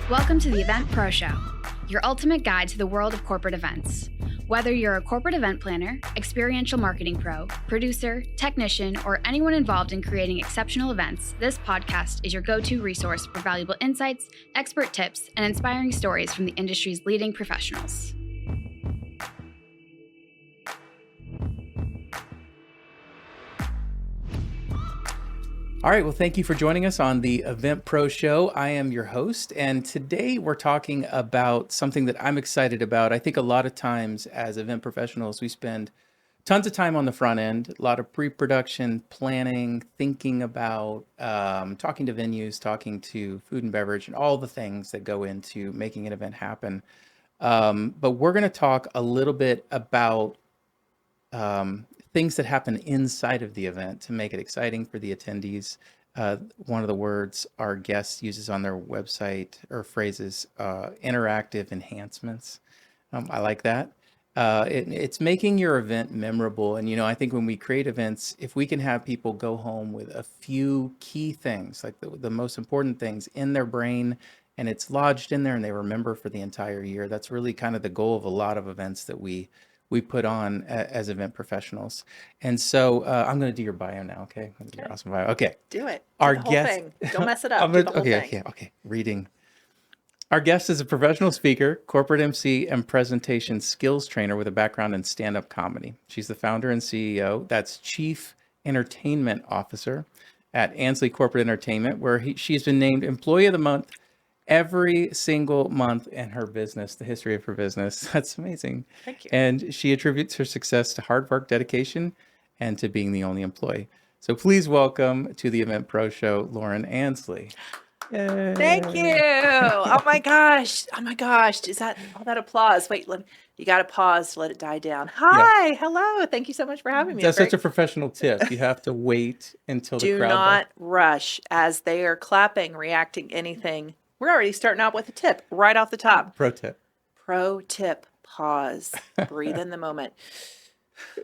Welcome to the Event Pro Show, your ultimate guide to the world of corporate events. Whether you're a corporate event planner, experiential marketing pro, producer, technician, or anyone involved in creating exceptional events, this podcast is your go-to resource for valuable insights, expert tips, and inspiring stories from the industry's leading professionals. All right, well, thank you for joining us on the Event Pro Show. I am your host, and today we're talking about something that I'm excited about. I think a lot of times as event professionals, we spend tons of time on the front end, a lot of pre-production, planning, thinking about, talking to venues, talking to food and beverage, and all the things that go into making an event happen. But we're going to talk a little bit about things that happen inside of the event to make it exciting for the attendees. One of the words our guest uses on their website or phrases, interactive enhancements. I like that. It's making your event memorable. And, I think when we create events, if we can have people go home with a few key things, like the most important things in their brain, and it's lodged in there and they remember for the entire year, that's really kind of the goal of a lot of events that we put on as event professionals. And so I'm going to do your bio now. Okay. Your awesome bio. Okay. Do it. Our do the guest. whole thing. Don't mess it up. Do the whole thing. Okay. Reading. Our guest is a professional speaker, corporate MC, and presentation skills trainer with a background in stand-up comedy. She's the founder and CEO, that's Chief Entertainment Officer at Ansley Corporate Entertainment, where she's been named Employee of the Month every single month in her business, the history of her business. That's amazing. Thank you. And she attributes her success to hard work, dedication, and to being the only employee. So please welcome to the Event Pro Show, Lauren Ansley. Yay. Thank you. Oh my gosh. Is that all that applause? Wait, you got to pause to let it die down. Hi. Yeah. Hello. Thank you so much for having me. That's such a professional tip. You have to wait until the crowd. Do not rush as they are clapping, reacting, anything. We're already starting out with a tip right off the top. Pro tip. Pause. Breathe in the moment.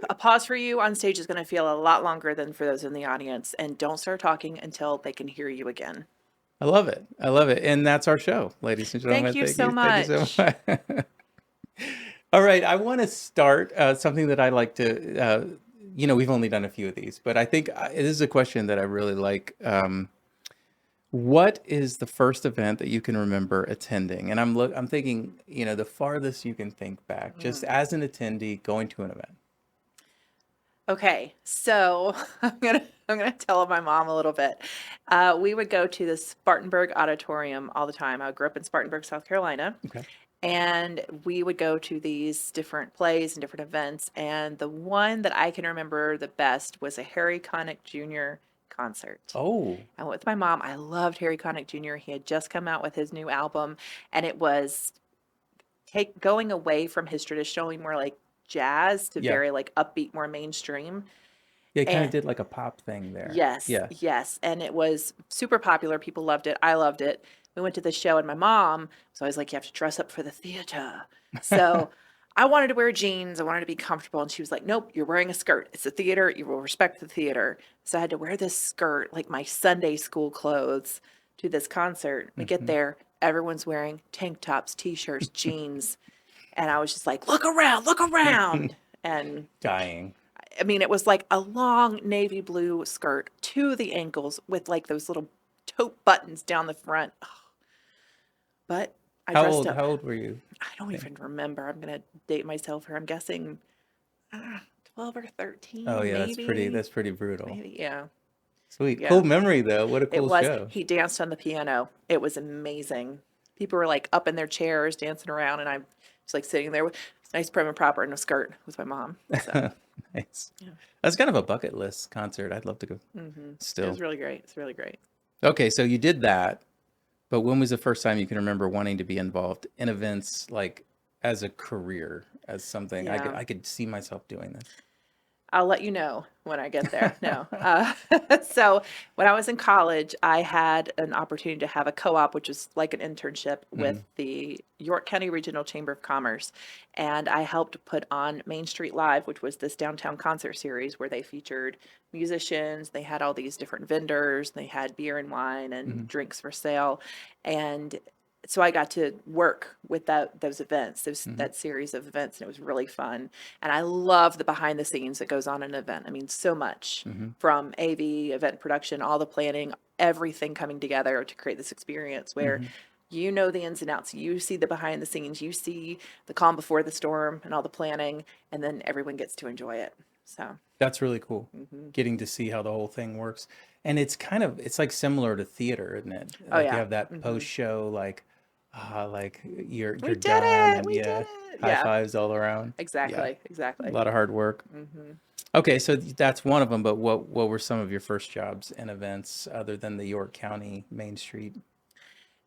A pause for you on stage is going to feel a lot longer than for those in the audience. And don't start talking until they can hear you again. I love it. And that's our show, ladies and gentlemen. Thank you so much. All right. I want to start something that I like to, we've only done a few of these, but I think this is a question that I really like. What is the first event that you can remember attending? And I'm thinking, the farthest you can think back, just as an attendee going to an event. Okay, so I'm gonna tell my mom a little bit. We would go to the Spartanburg Auditorium all the time. I grew up in Spartanburg, South Carolina. Okay. And we would go to these different plays and different events. And the one that I can remember the best was a Harry Connick Jr. concert. Oh. I went with my mom. I loved Harry Connick Jr. He had just come out with his new album, and it was going away from his traditionally more like jazz to very like upbeat, more mainstream. Yeah, it kind of did like a pop thing there. Yes. And it was super popular. People loved it. I loved it. We went to the show, and my mom was always like, you have to dress up for the theater. So I wanted to wear jeans. I wanted to be comfortable. And she was like, nope, you're wearing a skirt. It's a theater. You will respect the theater. So I had to wear this skirt, like my Sunday school clothes, to this concert. We get there. Everyone's wearing tank tops, T-shirts, jeans. And I was just like, look around. And dying. I mean, it was like a long navy blue skirt to the ankles with like those little taupe buttons down the front. But I dressed up. How old were you? I don't even remember. I'm going to date myself here. I'm guessing 12 or 13. Oh yeah, maybe. that's pretty brutal. Maybe, yeah. Sweet. Yeah. Cool memory though. What a cool show. He danced on the piano. It was amazing. People were like up in their chairs dancing around, and I'm just like sitting there with nice prim and proper in a skirt with my mom. So. Nice. Yeah. That's kind of a bucket list concert. I'd love to go. Still. It was really great. It's really great. Okay, so you did that, but when was the first time you can remember wanting to be involved in events like as a career, as something I could see myself doing this? I'll let you know when I get there. No. So when I was in college, I had an opportunity to have a co-op, which was like an internship with the York County Regional Chamber of Commerce. And I helped put on Main Street Live, which was this downtown concert series where they featured musicians. They had all these different vendors. They had beer and wine and drinks for sale. And so I got to work with those events, that series of events, and it was really fun. And I love the behind the scenes that goes on in an event. I mean, so much from AV, event production, all the planning, everything coming together to create this experience where you know the ins and outs. You see the behind the scenes, you see the calm before the storm and all the planning, and then everyone gets to enjoy it. So That's really cool. Getting to see how the whole thing works. And it's like similar to theater, isn't it? oh Like you yeah, have that post show, like you're we did done, it, and we did yeah, it. high Yeah, fives all around. Yeah, exactly, a exactly. lot of hard work. Okay, so that's one of them, but what were some of your first jobs in events other than the York County Main Street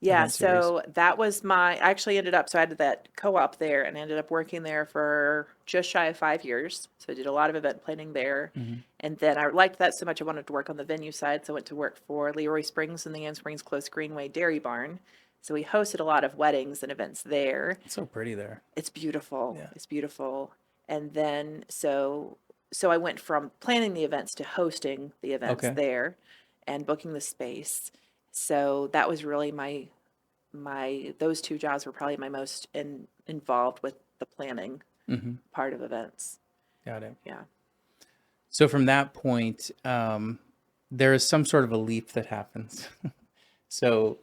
Yeah, event series? so that was I actually ended up, so I did that co-op there and ended up working there for just shy of 5 years. So I did a lot of event planning there. And then I liked that so much I wanted to work on the venue side. So I went to work for Leroy Springs and the Ann Springs Close Greenway Dairy Barn. So we hosted a lot of weddings and events there. It's so pretty there. It's beautiful. Yeah. It's beautiful. And then so I went from planning the events to hosting the events Okay. there and booking the space. So that was really my those two jobs were probably my most involved with the planning part of events. Got it. Yeah. So from that point, there is some sort of a leap that happens. So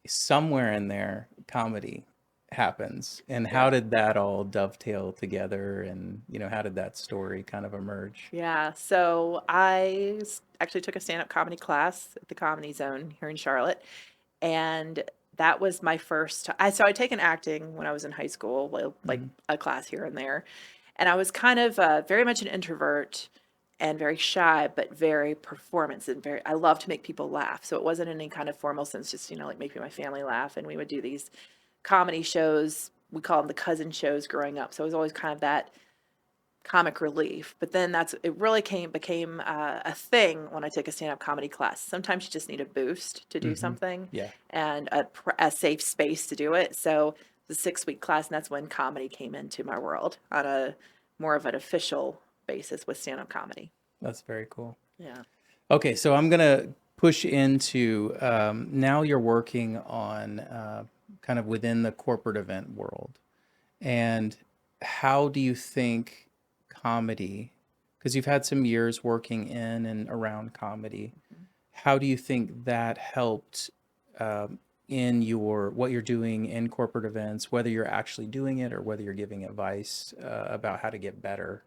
somewhere in there, comedy happens. And how Yeah. did that all dovetail together? And, how did that story kind of emerge? Yeah. So actually took a stand-up comedy class at the Comedy Zone here in Charlotte. And that was my first so I'd taken acting when I was in high school, like a class here and there. And I was kind of very much an introvert and very shy, but very performance and I love to make people laugh. So it wasn't in any kind of formal sense, just, like making my family laugh. And we would do these comedy shows. We call them the cousin shows growing up. So it was always kind of that comic relief. But then it really became a thing when I took a stand-up comedy class. Sometimes you just need a boost to do something Yeah. and a safe space to do it. So the 6-week class, and that's when comedy came into my world on a more of an official basis with stand-up comedy. That's very cool. Yeah. Okay, so I'm going to push into now you're working on kind of within the corporate event world. And how do you think comedy, because you've had some years working in and around comedy, how do you think that helped in what you're doing in corporate events, whether you're actually doing it or whether you're giving advice about how to get better?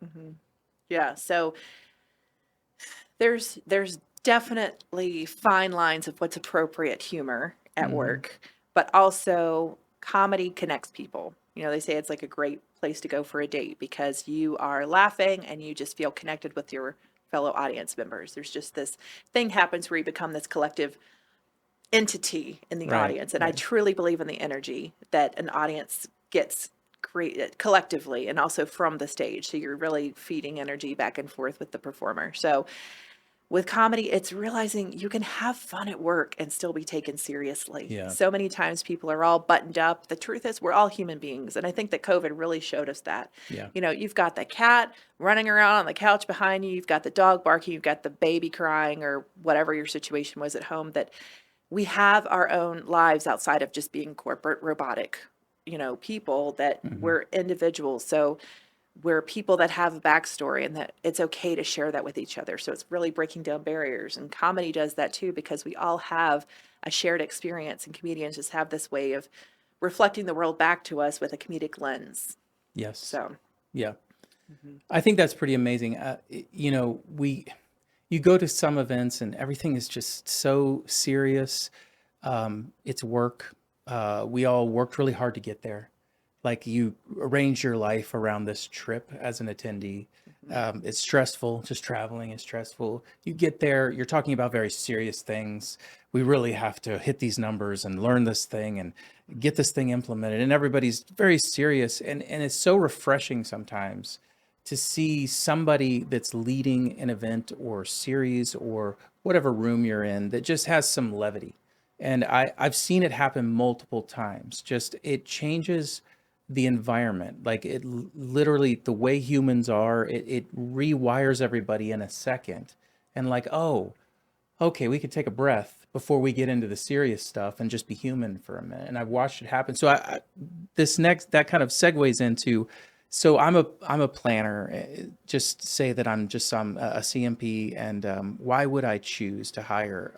Yeah. So there's definitely fine lines of what's appropriate humor at work, but also comedy connects people. They say it's like a great place to go for a date because you are laughing and you just feel connected with your fellow audience members. There's just this thing happens where you become this collective entity in the Right, audience. And I right. truly believe in the energy that an audience gets created collectively and also from the stage. So you're really feeding energy back and forth with the performer. So with comedy, it's realizing you can have fun at work and still be taken seriously. Yeah. So many times people are all buttoned up. The truth is, we're all human beings. And I think that COVID really showed us that. Yeah. You've got the cat running around on the couch behind you, you've got the dog barking, you've got the baby crying, or whatever your situation was at home, that we have our own lives outside of just being corporate, robotic, people, that we're individuals. So we're people that have a backstory and that it's okay to share that with each other. So it's really breaking down barriers. And comedy does that too, because we all have a shared experience, and comedians just have this way of reflecting the world back to us with a comedic lens. Yes. So, Yeah. I think that's pretty amazing. You go to some events and everything is just so serious. It's work. We all worked really hard to get there. Like you arrange your life around this trip as an attendee. It's stressful. Just traveling is stressful. You get there, you're talking about very serious things. We really have to hit these numbers and learn this thing and get this thing implemented. And everybody's very serious. And it's so refreshing sometimes to see somebody that's leading an event or series or whatever room you're in that just has some levity. And I've seen it happen multiple times. Just it changes the environment. Like literally the way humans are, it rewires everybody in a second. And like, oh, okay, we could take a breath before we get into the serious stuff and just be human for a minute. And I've watched it happen. So that kind of segues into, so I'm a planner. Just say that I'm a CMP, and why would I choose to hire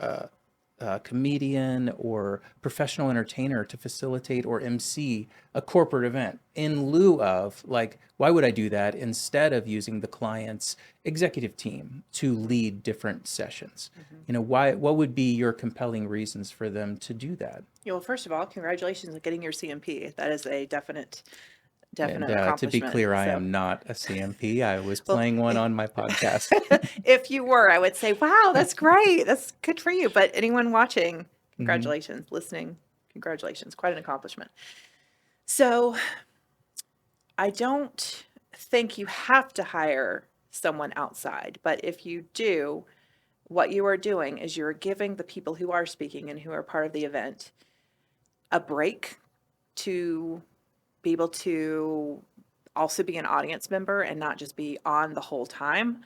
a comedian or professional entertainer to facilitate or MC a corporate event in lieu of, like, why would I do that instead of using the client's executive team to lead different sessions? What would be your compelling reasons for them to do that? Yeah, well, first of all, congratulations on getting your CMP. That is a definite And to be accomplishment. clear, I So, am not a CMP. I was well, playing one on my podcast. if you were, I would say, wow, that's great. That's good for you. But anyone watching, congratulations. Listening, congratulations. Quite an accomplishment. So I don't think you have to hire someone outside, but if you do, what you are doing is you're giving the people who are speaking and who are part of the event a break to be able to also be an audience member and not just be on the whole time.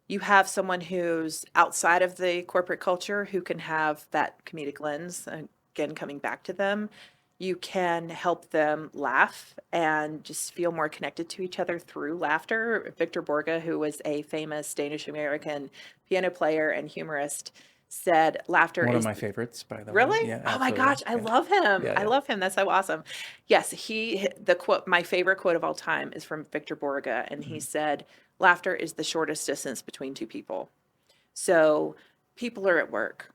You have someone who's outside of the corporate culture who can have that comedic lens, again, coming back to them. You can help them laugh and just feel more connected to each other through laughter. Victor Borge, who was a famous Danish-American piano player and humorist, said laughter One is of my favorites, by the way. really? Yeah, Oh my absolutely. gosh, I Yeah. love him. Yeah, I yeah. love him. That's so awesome. Yes, the quote, my favorite quote of all time is from Victor Borge, and he said, laughter is the shortest distance between two people. So people are at work.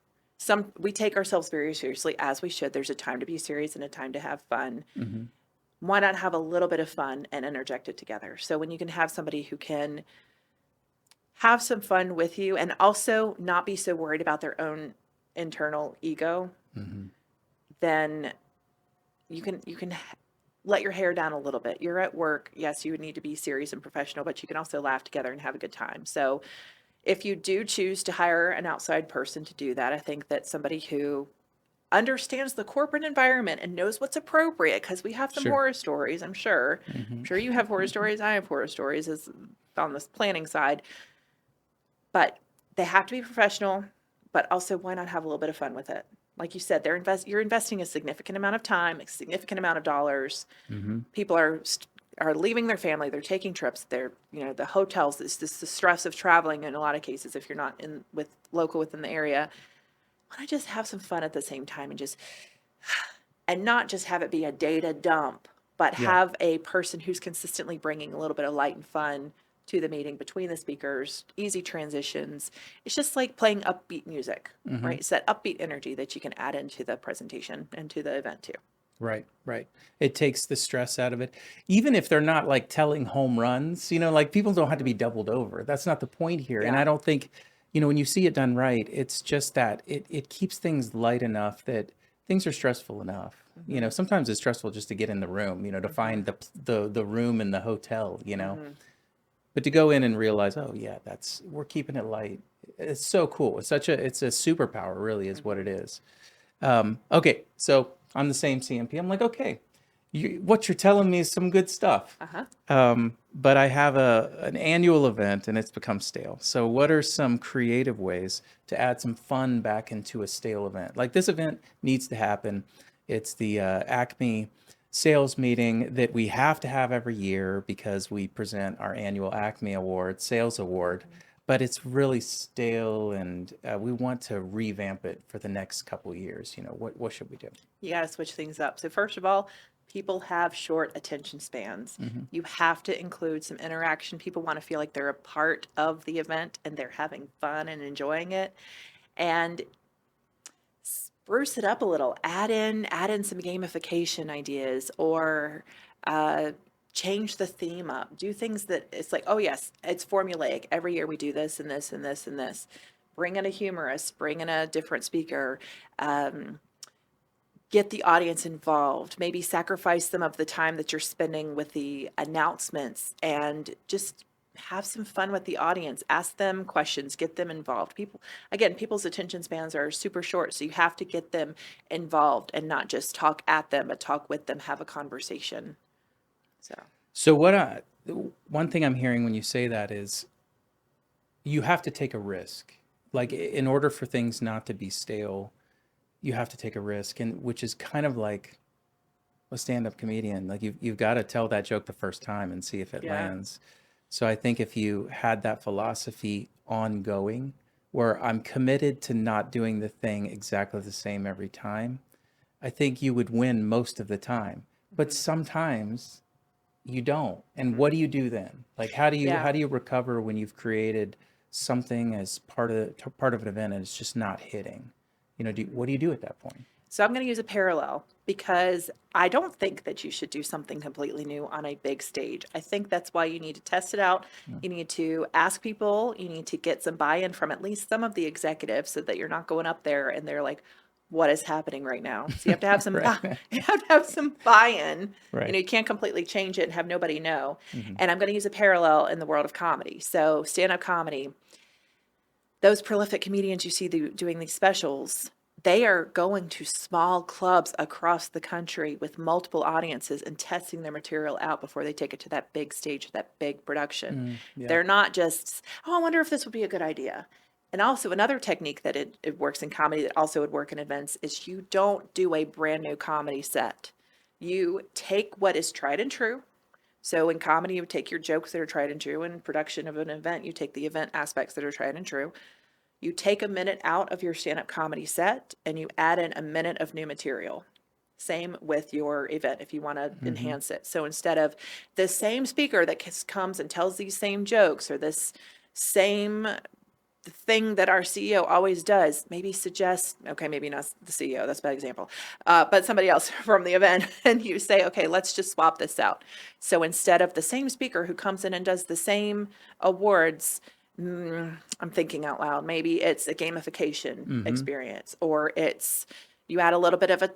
We take ourselves very seriously, as we should. There's a time to be serious and a time to have fun. Why not have a little bit of fun and interject it together? So when you can have somebody who can have some fun with you and also not be so worried about their own internal ego, then you can let your hair down a little bit. You're at work. Yes, you would need to be serious and professional, but you can also laugh together and have a good time. So if you do choose to hire an outside person to do that, I think that somebody who understands the corporate environment and knows what's appropriate, because we have some Sure. horror stories, I'm sure. I'm sure you have horror stories. I have horror stories as on this planning side. But they have to be professional, but also why not have a little bit of fun with it? Like you said, you're investing a significant amount of time, a significant amount of dollars. People are leaving their family, they're taking trips, they're, the hotels, it's the stress of traveling in a lot of cases if you're not local within the area. Why not just have some fun at the same time and not just have it be a data dump, but have a person who's consistently bringing a little bit of light and fun to the meeting between the speakers, easy transitions. It's just like playing upbeat music, right? It's that upbeat energy that you can add into the presentation and to the event too. Right. It takes the stress out of it. Even if they're not like telling home runs, like people don't have to be doubled over. That's not the point here. And Yeah. I don't think, when you see it done right, it's just that it keeps things light enough that things are stressful enough. Sometimes it's stressful just to get in the room, to find the room in the hotel, But to go in and realize, oh yeah, we're keeping it light. It's so cool. It's a superpower, really, is what it is. Okay, so I'm the same CMP. I'm like, okay, what you're telling me is some good stuff. But I have an annual event and it's become stale. So what are some creative ways to add some fun back into a stale event? Like this event needs to happen. It's the Acme sales meeting that we have to have every year because we present our annual Acme Award, Sales Award. But it's really stale, and we want to revamp it for the next couple of years. What should we do? You got to switch things up. So first of all, people have short attention spans. You have to include some interaction. People want to feel like they're a part of the event and they're having fun and enjoying it. And spruce it up a little. Add in some gamification ideas or change the theme up. Do things that it's like, oh yes, it's formulaic. Every year we do this and this and this and this. Bring in a humorist, bring in a different speaker, get the audience involved, maybe sacrifice some of the time that you're spending with the announcements and just have some fun with the audience. Ask them questions, get them involved. People's attention spans are super short, so you have to get them involved and not just talk at them, but talk with them, have a conversation. So one thing I'm hearing when you say that is you have to take a risk. Like in order for things not to be stale, you have to take a risk, and which is kind of like a stand-up comedian. Like you've got to tell that joke the first time and see if it Yeah. lands. So I think if you had that philosophy ongoing, where I'm committed to not doing the thing exactly the same every time, I think you would win most of the time. But sometimes you don't. And what do you do then? Like Yeah. how do you recover when you've created something as part of an event and it's just not hitting? What do you do at that point? So I'm going to use a parallel because I don't think that you should do something completely new on a big stage. I think that's why you need to test it out. You need to ask people, you need to get some buy-in from at least some of the executives so that you're not going up there and they're like, what is happening right now? So you have to have some Right. you have to have some buy-in. Right. You can't completely change it and have nobody know. And I'm going to use a parallel in the world of comedy. So stand-up comedy, those prolific comedians you see doing these specials, they are going to small clubs across the country with multiple audiences and testing their material out before they take it to that big stage, that big production. Yeah. They're not just, I wonder if this would be a good idea. And also another technique that it works in comedy that also would work in events is you don't do a brand new comedy set. You take what is tried and true. So in comedy, you take your jokes that are tried and true. In production of an event, you take the event aspects that are tried and true. You take a minute out of your stand-up comedy set and you add in a minute of new material. Same with your event if you want to enhance it. So instead of the same speaker that comes and tells these same jokes or this same thing that our CEO always does, maybe suggest, okay, maybe not the CEO, that's a bad example, but somebody else from the event, and you say, okay, let's just swap this out. So instead of the same speaker who comes in and does the same awards, I'm thinking out loud, maybe it's a gamification experience, or it's, you add a little bit of a,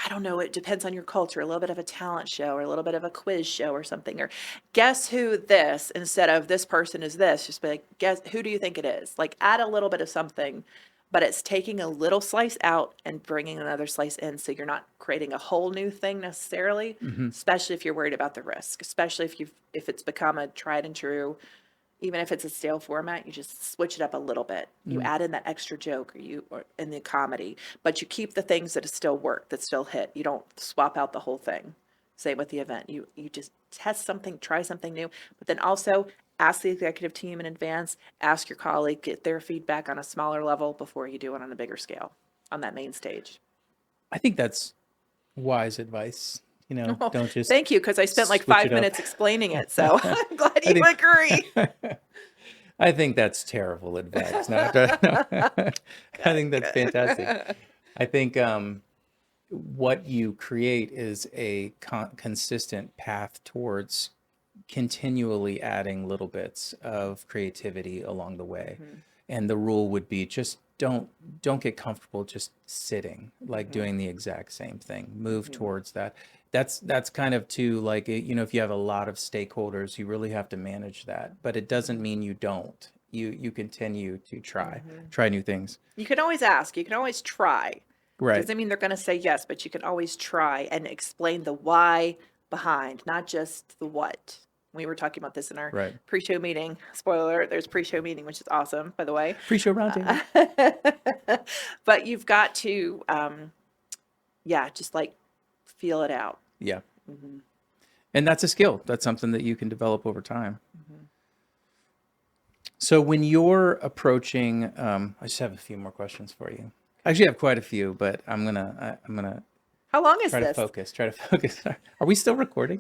I don't know, it depends on your culture, a little bit of a talent show or a little bit of a quiz show or something, or guess who this, instead of this person is this, just be like, guess, who do you think it is? Like add a little bit of something, but it's taking a little slice out and bringing another slice in. So you're not creating a whole new thing necessarily, especially if you're worried about the risk, especially if it's become a tried and true. Even if it's a stale format, you just switch it up a little bit. You add in that extra joke or in the comedy, but you keep the things that still work, that still hit. You don't swap out the whole thing. Same with the event. You just test something, try something new, but then also ask the executive team in advance, ask your colleague, get their feedback on a smaller level before you do it on a bigger scale on that main stage. I think that's wise advice. Don't just Thank you, because I spent like switch 5 it up. minutes explaining it, so I'm glad I you think- agree. I think that's terrible advice. No, I think that's fantastic. I think what you create is a consistent path towards continually adding little bits of creativity along the way. And the rule would be just don't get comfortable just sitting, like doing the exact same thing. Move towards that. That's kind of too, like, if you have a lot of stakeholders, you really have to manage that. But it doesn't mean you don't. You continue to try new things. You can always ask. You can always try. Right. Doesn't mean they're going to say yes, but you can always try and explain the why behind, not just the what. We were talking about this in our Right. pre-show meeting. Spoiler alert, there's pre-show meeting, which is awesome, by the way. Pre-show roundtable. But you've got to, just like feel it out. Yeah. And that's a skill. That's something that you can develop over time. So when you're approaching, I just have a few more questions for you. I actually have quite a few, but I'm gonna How long is try this? to focus. Are we still recording?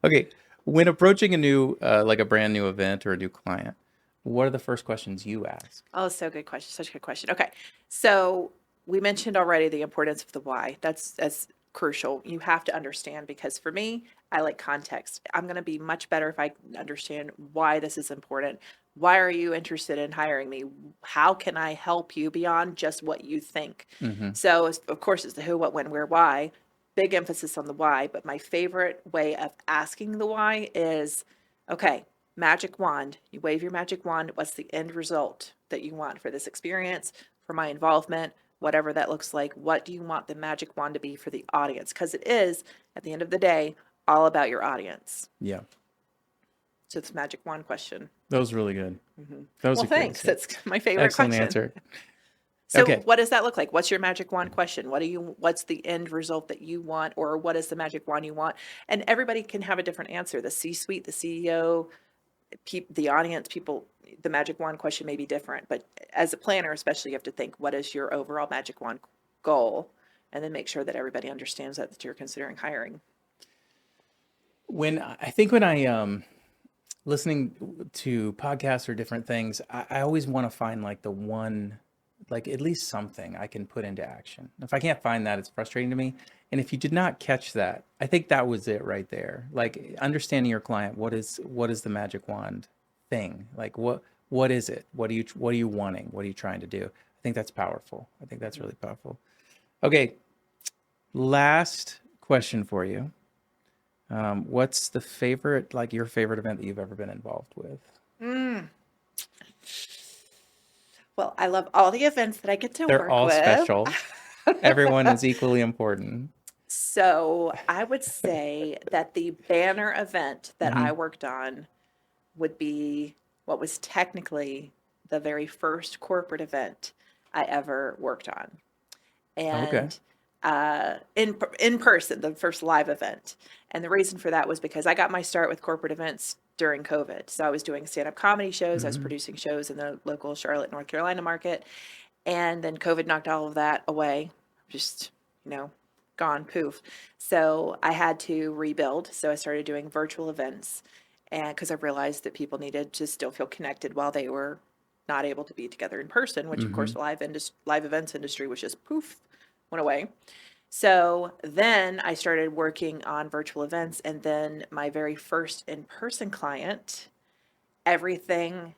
Okay. When approaching a new, like a brand new event or a new client, what are the first questions you ask? Oh, so good question. Such a good question. Okay. So we mentioned already the importance of the why. That's crucial. You have to understand, because for me, I like context. I'm going to be much better if I understand why this is important. Why are you interested in hiring me? How can I help you beyond just what you think? So of course it's the who, what, when, where, why. Big emphasis on the why, but my favorite way of asking the why is, okay, magic wand. You wave your magic wand. What's the end result that you want for this experience, for my involvement, whatever that looks like? What do you want the magic wand to be for the audience? Because it is, at the end of the day, all about your audience. Yeah. So it's magic wand question. That was really good. Hmm. That was Well, a good thanks. answer. That's my favorite Excellent question. answer. So Okay. what does that look like? What's your magic wand question? What's the end result that you want, or what is the magic wand you want? And everybody can have a different answer. The C-suite, the CEO, the audience, people, the magic wand question may be different, but as a planner, especially, you have to think, what is your overall magic wand goal? And then make sure that everybody understands that you're considering hiring. When I listening to podcasts or different things, I always want to find like the one, like at least something I can put into action. If I can't find that, it's frustrating to me. And if you did not catch that, I think that was it right there. Like understanding your client, what is the magic wand thing? Like what is it? What are you wanting? What are you trying to do? I think that's powerful. I think that's really powerful. Okay, last question for you. What's the favorite, like your favorite event that you've ever been involved with? Well, I love all the events that I get to They're work all with. special. Everyone is equally important. So I would say that the banner event that I Hmm. worked on would be what was technically the very first corporate event I ever worked on. Okay. And in person, the first live event. And the reason for that was because I got my start with corporate events during COVID. So I was doing stand-up comedy shows, I was Hmm. producing shows in the local Charlotte, North Carolina market. And then COVID knocked all of that away, just, gone poof. So I had to rebuild. So I started doing virtual events. And because I realized that people needed to still feel connected while they were not able to be together in person, which of course Hmm. the live events industry was just poof, went away. So then I started working on virtual events, and then my very first in-person client, everything,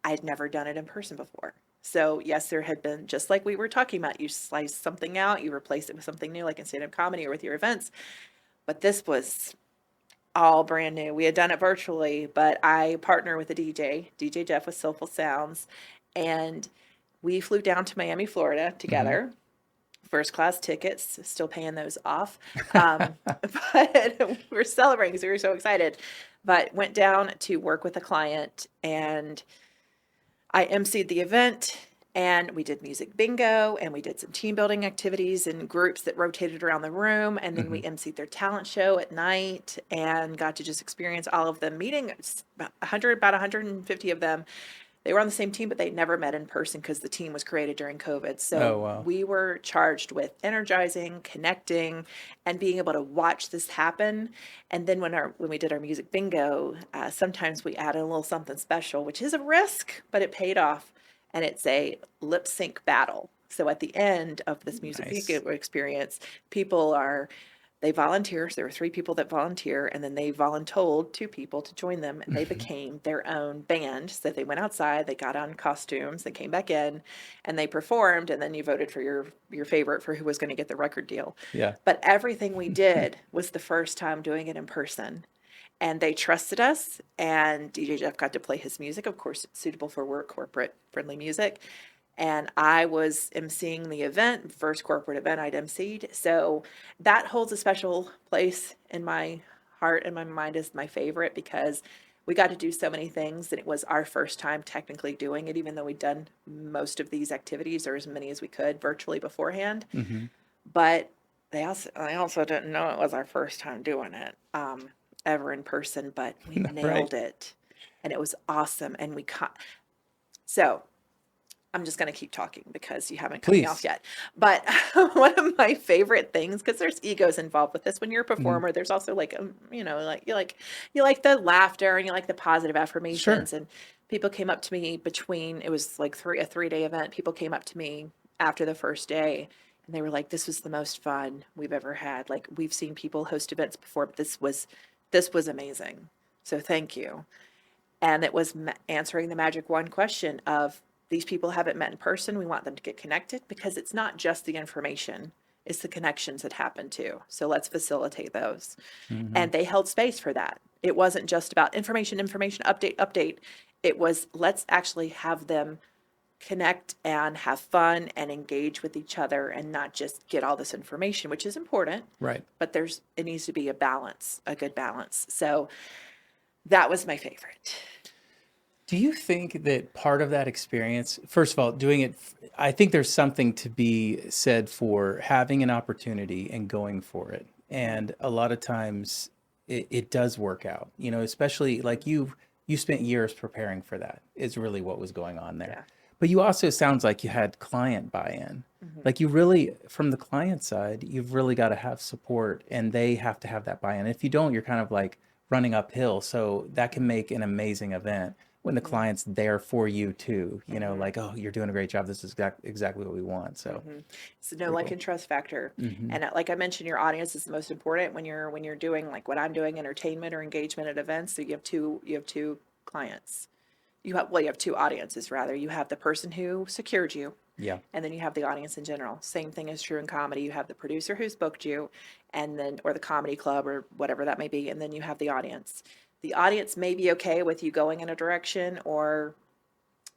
I'd never done it in person before. So yes, there had been, just like we were talking about, you slice something out, you replace it with something new, like in stand-up comedy or with your events. But this was all brand new. We had done it virtually, but I partner with a DJ Jeff with Soulful Sounds, and we flew down to Miami, Florida Hmm. together. First class tickets, still paying those off. But we're celebrating because we were so excited. But went down to work with a client, and I emceed the event, and we did music bingo, and we did some team building activities in groups that rotated around the room. And then we Hmm. emceed their talent show at night and got to just experience all of them meeting about 150 of them. They were on the same team, but they never met in person because the team was created during COVID. Oh, So wow. we were charged with energizing, connecting, and being able to watch this happen. And then when we did our music bingo, sometimes we added a little something special, which is a risk, but it paid off. And it's a lip sync battle. So at the end of this music bingo Nice. experience, people are they volunteer. So there were 3 people that volunteer, and then they voluntold 2 people to join them, and they Hmm. became their own band. So they went outside, they got on costumes, they came back in, and they performed, and then you voted for your favorite for who was going to get the record deal. Yeah. But everything we did was the first time doing it in person. And they trusted us, and DJ Jeff got to play his music, of course, suitable for work, corporate friendly music. And I was emceeing the event, first corporate event I'd emceed. So that holds a special place in my heart and my mind as my favorite because we got to do so many things, and it was our first time technically doing it, even though we'd done most of these activities or as many as we could virtually beforehand. Hmm. But I also didn't know it was our first time doing it ever in person, but we Right. nailed it, and it was awesome. And so I'm just going to keep talking because you haven't cut me off Please. yet. But one of my favorite things, because there's egos involved with this. When you're a Hmm. performer, there's also like, like you like the laughter and you like the positive Sure. affirmations. And people came up to me it was like a 3-day event. People came up to me after the first day, and they were like, "This was the most fun we've ever had. Like we've seen people host events before, but this was amazing. So thank you." And it was answering the magic one question of these people haven't met in person. We want them to get connected because it's not just the information, it's the connections that happen too. So let's facilitate those. Hmm. And they held space for that. It wasn't just about information, update. It was let's actually have them connect and have fun and engage with each other and not just get all this information, which is important, Right. but it needs to be a good balance. So that was my favorite. Do you think that part of that experience, first of all, doing it, I think there's something to be said for having an opportunity and going for it. And a lot of times it does work out, especially like you spent years preparing for that is really what was going on there. Yeah. But you also sounds like you had client buy-in. Like you really, from the client side, you've really got to have support and they have to have that buy-in. If you don't, you're kind of like running uphill. So that can make an amazing event when the client's there for you too, like, oh, you're doing a great job. This is exactly what we want. So it's a know, like, and trust factor. And like I mentioned, your audience is the most important when you're doing like what I'm doing, entertainment or engagement at events. So you have two clients. You have two audiences rather. You have the person who secured you. Yeah. And then you have the audience in general. Same thing is true in comedy. You have the producer who's booked you, and then, or the comedy club or whatever that may be. And then you have the audience. The audience may be okay with you going in a direction or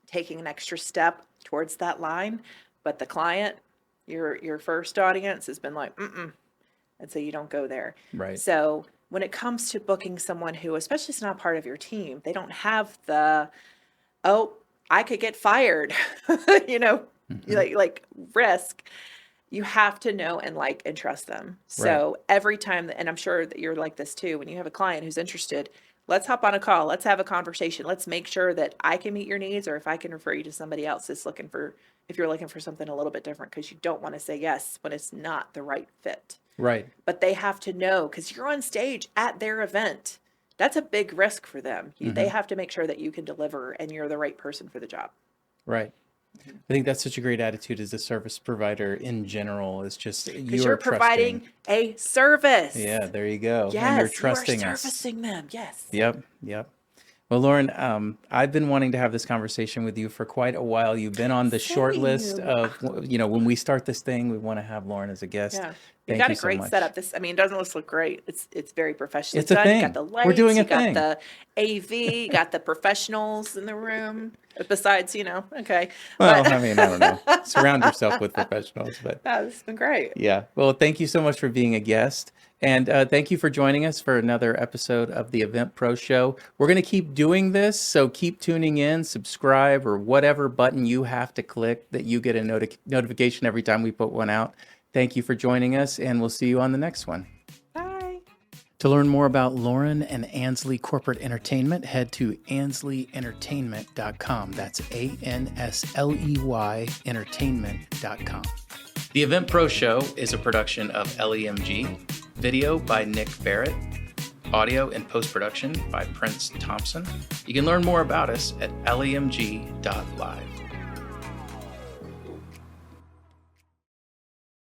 taking an extra step towards that line, but the client, your first audience, has been like, and so you don't go there. Right. So when it comes to booking someone who, especially is not part of your team, they don't have the, oh, I could get fired, like risk. You have to know and like and trust them. So every time, and I'm sure that you're like this too, when you have a client who's interested, let's hop on a call. Let's have a conversation. Let's make sure that I can meet your needs, or if I can refer you to somebody else that's looking for, if you're looking for something a little bit different, because you don't want to say yes when it's not the right fit. Right. But they have to know, because you're on stage at their event. That's a big risk for them. They have to make sure that you can deliver and you're the right person for the job. Right. I think that's such a great attitude as a service provider in general. Is just you're providing a service. Yeah, there you go. Yes, and you're trusting you are us. servicing them. Yes. Yep. Well, Lauren, I've been wanting to have this conversation with you for quite a while. You've been on the short list of, when we start this thing, we want to have Lauren as a guest. Yeah. Thank got you a great so much. setup. It doesn't just look great. It's very professionally It's a done. thing. You got the lights. We're doing a you got thing. the AV. You got the professionals in the room. Besides, okay. Well, I don't know. Surround yourself with professionals. But this has been great. Yeah. Well, thank you so much for being a guest. And thank you for joining us for another episode of the Event Pro Show. We're going to keep doing this, so keep tuning in, subscribe, or whatever button you have to click that you get a notification every time we put one out. Thank you for joining us, and we'll see you on the next one. Bye. To learn more about Lauren and Ansley Corporate Entertainment, head to ansleyentertainment.com. That's ANSLEY entertainment.com. The Event Pro Show is a production of LEMG. Video by Nick Barrett. Audio and post-production by Prince Thompson. You can learn more about us at lemg.live.